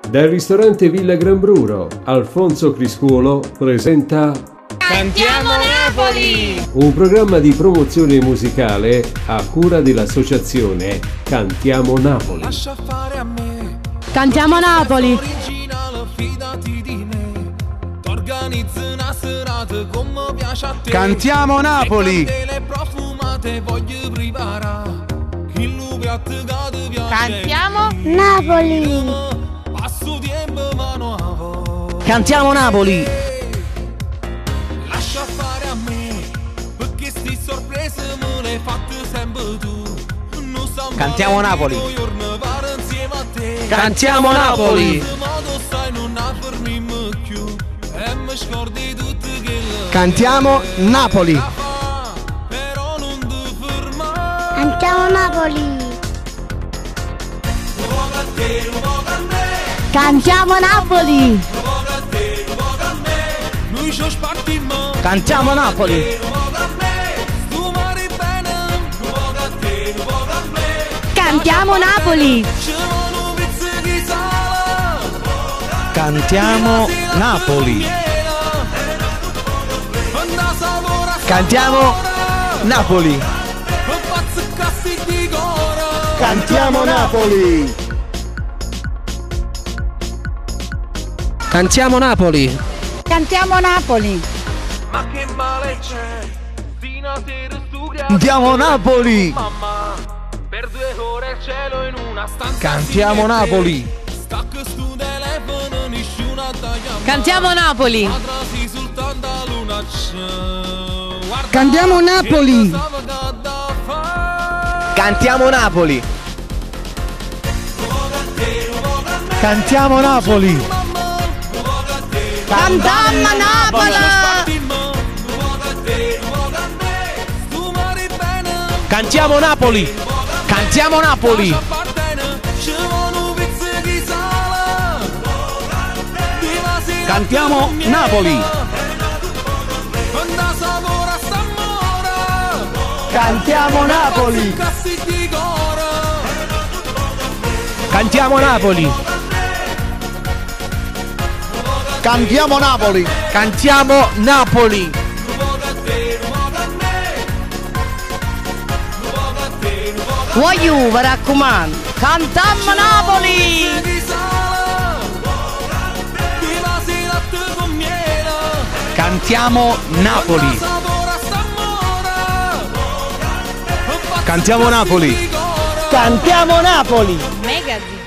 Dal ristorante Villa Gran Bruro, Alfonso Criscuolo presenta Cantiamo Napoli! Un programma di promozione musicale a cura dell'associazione Cantiamo Napoli. Lascia fare a me. Cantiamo Napoli! Originale, fidati di me. T'organizzo una serata come piace a te. Cantiamo Napoli! Le candele profumate voglio preparare. Il piatto che ti piace. Cantiamo Napoli! Passo tempo mano a voi. Cantiamo Napoli! Lascia fare a me, perché sti sorprese me le fatte sempre tu. Non so Cantiamo Napoli! insieme a te. Cantiamo Napoli! In modo sai non fermarmi più. E mi scordi tutte che le Cantiamo Napoli! fa, però non ti fermare. Cantiamo Napoli! Un po' a te, un po' a me. Cantiamo Napoli! Un po' a te, un po' a me. Noi ci spartiamo. Cantiamo Napoli! Un po' a me. Tu mari bene. Un po' a te, un po' a me. Cantiamo Napoli! Ci vogliono pizze di sale. Cantiamo Napoli! Cantiamo Napoli! Cantiamo Napoli! Cantiamo Napoli! Cantiamo Napoli! Ma che male c'è? Fino a sera studia. Cantiamo Napoli! Mamma, per 2 ore il cielo in una stanza. Cantiamo simile. Napoli! Stacca stu telefono, nessuno da chiamare. Cantiamo Napoli! Atrasi soltanto a luna c'è. Guarda, Cantiamo Napoli! che cosa da fare. Cantiamo Napoli! Cantiamo Napoli! Cantiamo Napoli! Cantiamo Napoli! Cantiamo Napoli! Cantiamo Napoli! Cantiamo Napoli! Cantiamo Napoli! Cantiamo Napoli! Cantiamo Napoli! Voglio, mi raccomando! Cantiamo Napoli! Cantiamo Napoli! Cantiamo Napoli! Cantiamo Napoli! Megazzi!